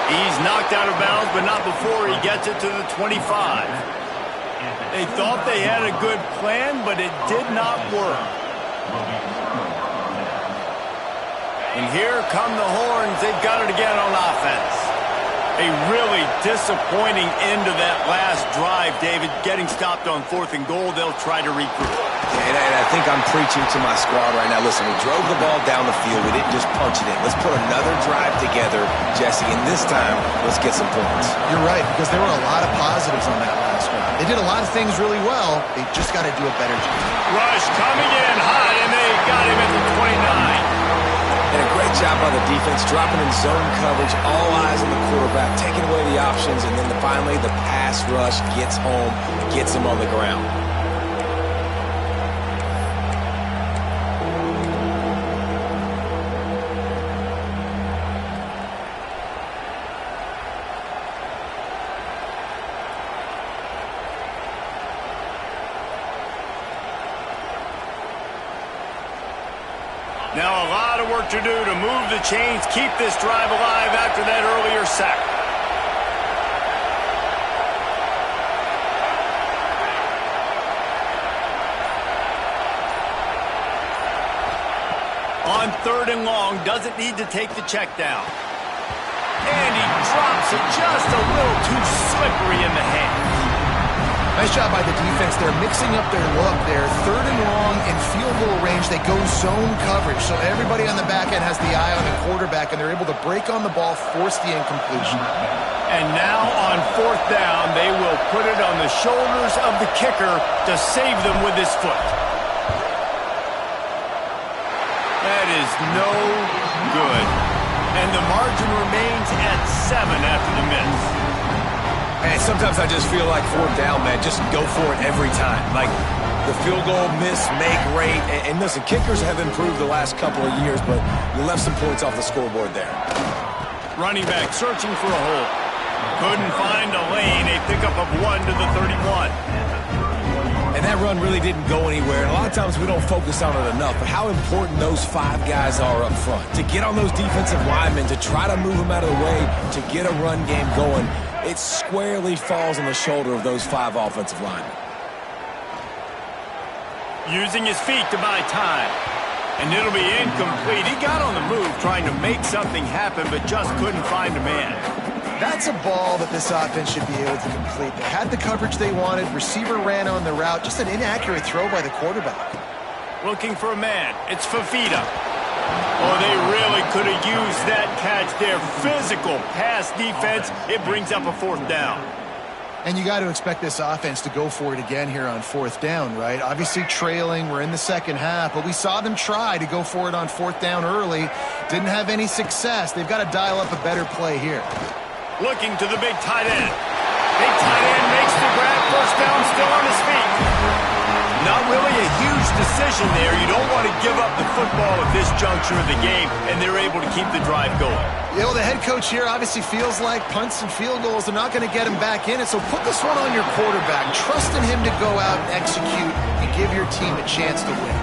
He's knocked out of bounds, but not before he gets it to the 25. They thought they had a good plan, but it did not work. And here come the horns. They've got it again on offense. A really disappointing end to that last drive, David. Getting stopped on 4th and goal, they'll try to regroup. And I think I'm preaching to my squad right now. Listen, we drove the ball down the field. We didn't just punch it in. Let's put another drive together, Jesse, and this time, let's get some points. You're right, because there were a lot of positives on that last drive. They did a lot of things really well. They just got to do a better job. Rush coming in hot, and they got him at the 29. And a great job by the defense, dropping in zone coverage, all eyes on the quarterback, taking away the options, and then finally the pass rush gets home, gets him on the ground. Now a lot of work to do to move the chains, keep this drive alive after that earlier sack. On 3rd and long, doesn't need to take the check down. And he drops it just a little too slippery in the hand. Nice job by the defense. They're mixing up their look there. 3rd and long in field goal range. They go zone coverage. So everybody on the back end has the eye on the quarterback, and they're able to break on the ball, force the incompletion. And now on 4th down, they will put it on the shoulders of the kicker to save them with his foot. That is no good. And the margin remains at 7 after the miss. Man, sometimes I just feel like 4th down, man, just go for it every time. Like the field goal, miss, make rate. And listen, kickers have improved the last couple of years, but you left some points off the scoreboard there. Running back searching for a hole. Couldn't find a lane. A pickup of 1 to the 31. And that run really didn't go anywhere. And a lot of times we don't focus on it enough, but how important those 5 guys are up front. To get on those defensive linemen, to try to move them out of the way, to get a run game going, it squarely falls on the shoulder of those 5 offensive linemen. Using his feet to buy time. And it'll be incomplete. He got on the move trying to make something happen, but just couldn't find a man. That's a ball that this offense should be able to complete. They had the coverage they wanted. Receiver ran on the route. Just an inaccurate throw by the quarterback. Looking for a man. It's Fafita. Oh, they really could have used that catch there. Physical pass defense. It brings up a 4th down. And you got to expect this offense to go for it again here on 4th down, right? Obviously trailing. We're in the second half, but we saw them try to go for it on 4th down early. Didn't have any success. They've got to dial up a better play here. Looking to the big tight end. Big tight end makes the grab. 1st down, still on his feet. Not really a huge decision there. You don't want to give up the football at this juncture of the game, and they're able to keep the drive going. You know, the head coach here obviously feels like punts and field goals, they're not going to get him back in it, so put this one on your quarterback. Trust in him to go out and execute and give your team a chance to win.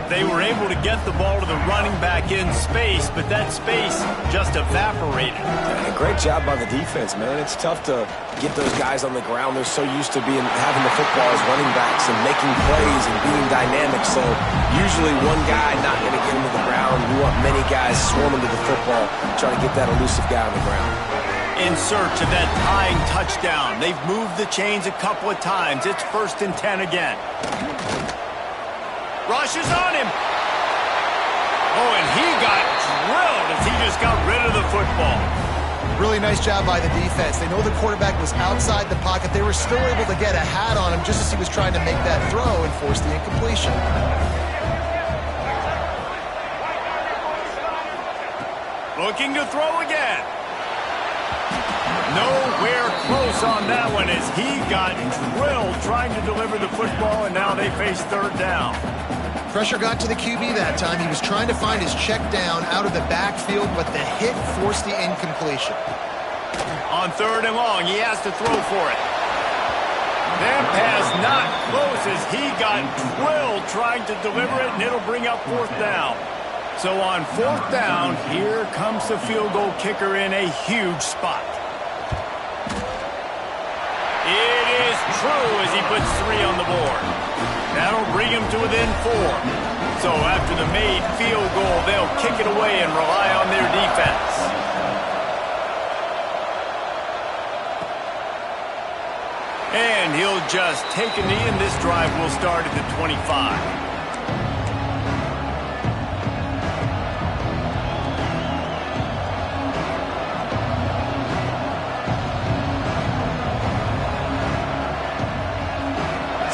They were able to get the ball to the running back in space, but that space just evaporated. And great job by the defense, man. It's tough to get those guys on the ground. They're so used to having the football as running backs and making plays and being dynamic. So usually one guy not going to get him to the ground. You want many guys swarming to the football, trying to get that elusive guy on the ground. In search of that tying touchdown. They've moved the chains a couple of times. It's 1st and 10 again. Rushes on him. Oh, and he got drilled as he just got rid of the football. Really nice job by the defense. They know the quarterback was outside the pocket. They were still able to get a hat on him just as he was trying to make that throw and force the incompletion. Looking to throw again. Nowhere close on that one as he got drilled trying to deliver the football, and now they face 3rd down. Pressure got to the QB that time. He was trying to find his check down out of the backfield, but the hit forced the incompletion. On 3rd and long, he has to throw for it. That pass not close as he got drilled trying to deliver it, and it'll bring up 4th down. So on 4th down, here comes the field goal kicker in a huge spot. It is true as he puts 3 on the board. That'll bring him to within 4. So after the made field goal, they'll kick it away and rely on their defense. And he'll just take a knee, and this drive will start at the 25.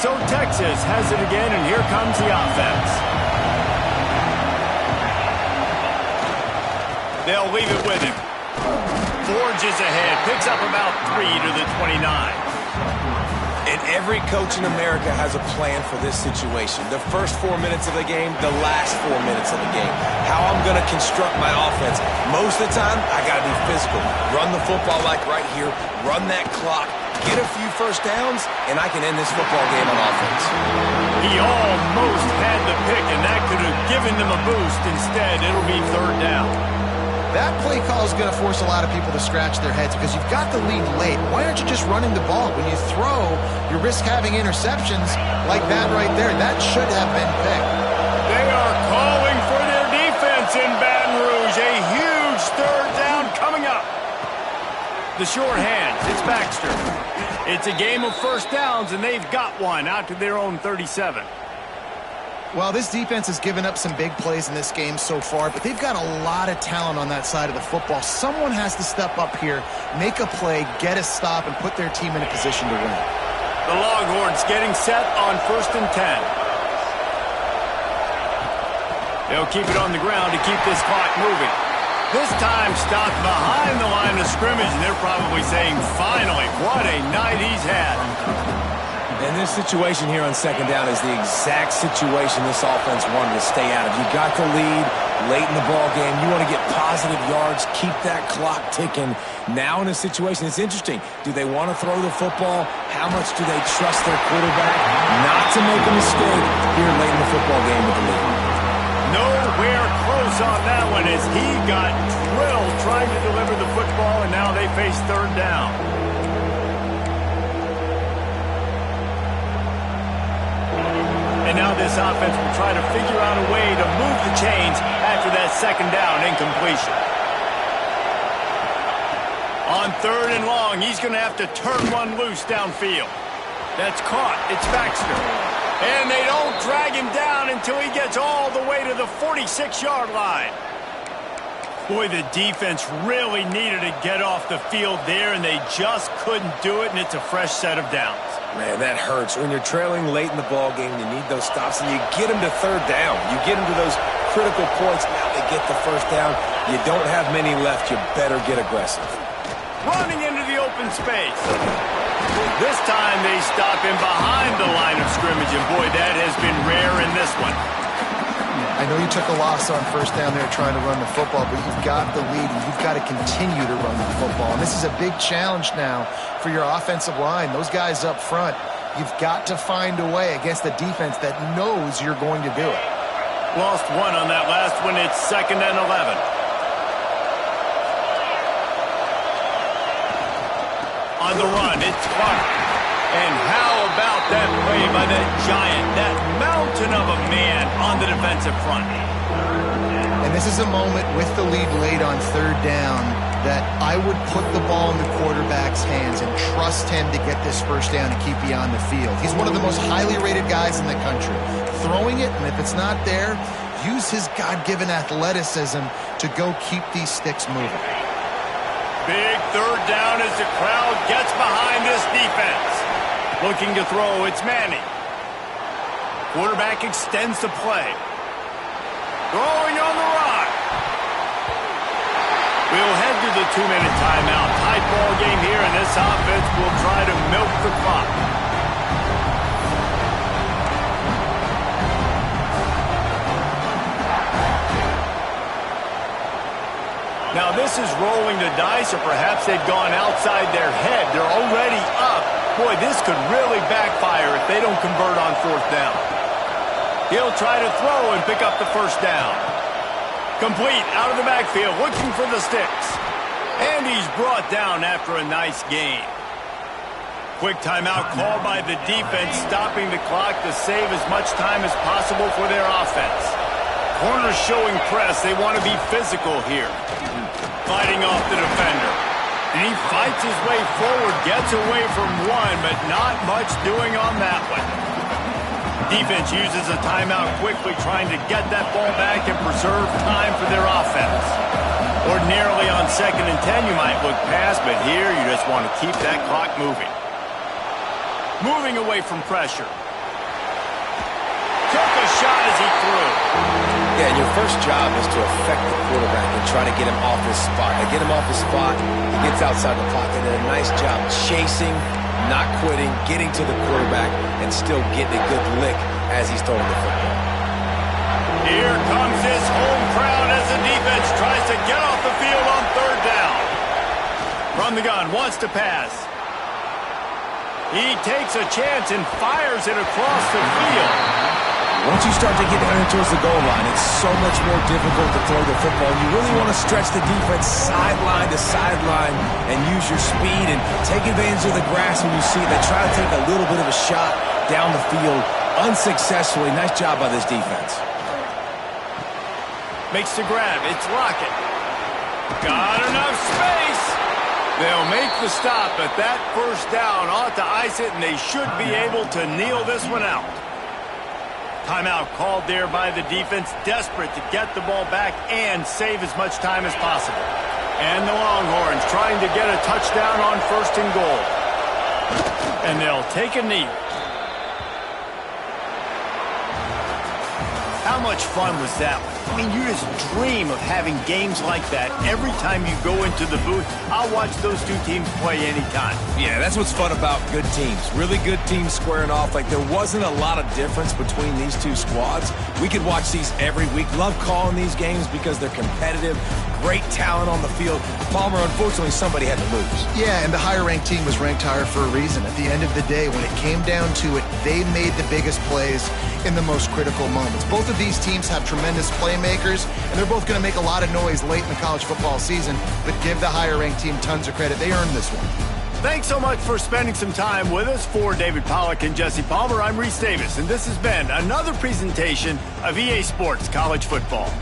So Texas has it again, and here comes the offense. They'll leave it with him. Forges ahead, picks up about 3 to the 29. And every coach in America has a plan for this situation. The first 4 minutes of the game, the last 4 minutes of the game. How I'm going to construct my offense. Most of the time, I got to be physical. Run the football like right here. Run that clock. Get a few 1st downs, and I can end this football game on offense. He almost had the pick, and that could have given them a boost. Instead, it'll be 3rd down. That play call is going to force a lot of people to scratch their heads because you've got the lead late. Why aren't you just running the ball? When you throw, you risk having interceptions like that right there. That should have been picked. They are calling for their defense in Baton Rouge. A huge 3rd down coming up. The short hands, it's Baxter. It's a game of first downs, and they've got one out to their own 37. Well, this defense has given up some big plays in this game so far, but they've got a lot of talent on that side of the football. Someone has to step up here, make a play, get a stop, and put their team in a position to win. The Longhorns getting set on 1st and 10. They'll keep it on the ground to keep this clock moving. This time stopped behind the line of scrimmage, and they're probably saying, finally, what a night he's had. And this situation here on 2nd down is the exact situation this offense wanted to stay out of. You got the lead late in the ball game. You want to get positive yards, keep that clock ticking. Now in a situation, it's interesting. Do they want to throw the football? How much do they trust their quarterback not to make a mistake here late in the football game with the lead? Nowhere close on that one as he got drilled trying to deliver the football, and now they face 3rd down. And now this offense will try to figure out a way to move the chains after that 2nd down incompletion. On 3rd and long, he's going to have to turn one loose downfield. That's caught. It's Baxter. And they don't drag him down until he gets all the way to the 46-yard line. Boy, the defense really needed to get off the field there, and they just couldn't do it, and it's a fresh set of downs. Man, that hurts. When you're trailing late in the ball game, you need those stops, and you get them to 3rd down. You get them to those critical points. Now they get the 1st down. You don't have many left. You better get aggressive. Running into the open space. This time they stop him behind the line of scrimmage, and boy, that has been rare in this one. I know you took a loss on 1st down there trying to run the football, but you've got the lead, and you've got to continue to run the football. And this is a big challenge now for your offensive line. Those guys up front, you've got to find a way against a defense that knows you're going to do it. Lost one on that last one. It's 2nd and 11. On the run, it's Clark. And how about that play by that giant, that mountain of a man on the defensive front? And this is a moment with the lead late on 3rd down that I would put the ball in the quarterback's hands and trust him to get this 1st down and keep you on the field. He's one of the most highly rated guys in the country. Throwing it, and if it's not there, use his God-given athleticism to go keep these sticks moving. Big 3rd down as the crowd gets behind this defense. Looking to throw, it's Manning. Quarterback extends the play. Throwing on the run. We'll head to the 2-minute timeout. Tight ball game here, and this offense will try to milk the clock. Now this is rolling the dice, or perhaps they've gone outside their head. They're already up. Boy, this could really backfire if they don't convert on 4th down. He'll try to throw and pick up the 1st down. Complete out of the backfield, looking for the sticks. And he's brought down after a nice gain. Quick timeout called by the defense, stopping the clock to save as much time as possible for their offense. Corners showing press. They want to be physical here. Fighting off the defender. And he fights his way forward, gets away from one, but not much doing on that one. Defense uses a timeout quickly, trying to get that ball back and preserve time for their offense. Ordinarily on 2nd and 10, you might look past, but here you just want to keep that clock moving. Moving away from pressure. Took a shot as he threw. Yeah, and your first job is to affect the quarterback and try to get him off his spot. Get him off his spot, he gets outside the clock, and did a nice job chasing, not quitting, getting to the quarterback, and still getting a good lick as he's throwing the football. Here comes his home crowd as the defense tries to get off the field on 3rd down. From the gun, wants to pass. He takes a chance and fires it across the field. Once you start to get down towards the goal line, it's so much more difficult to throw the football. You really want to stretch the defense sideline to sideline and use your speed and take advantage of the grass when you see it. They try to take a little bit of a shot down the field unsuccessfully. Nice job by this defense. Makes the grab. It's Lockett. Got enough space. They'll make the stop, but that first down ought to ice it, and they should be able to kneel this one out. Timeout called there by the defense, desperate to get the ball back and save as much time as possible. And the Longhorns trying to get a touchdown on 1st and goal. And they'll take a knee. How much fun was that one? I mean, you just dream of having games like that every time you go into the booth. I'll watch those two teams play anytime. Yeah, that's what's fun about good teams. Really good teams squaring off. Like, there wasn't a lot of difference between these two squads. We could watch these every week. Love calling these games because they're competitive. Great talent on the field. Palmer, unfortunately, somebody had to lose. Yeah, and the higher-ranked team was ranked higher for a reason. At the end of the day, when it came down to it, they made the biggest plays in the most critical moments. Both of these teams have tremendous playmakers, and they're both going to make a lot of noise late in the college football season, but give the higher-ranked team tons of credit. They earned this one. Thanks so much for spending some time with us. For David Pollack and Jesse Palmer, I'm Reese Davis, and this has been another presentation of EA Sports College Football.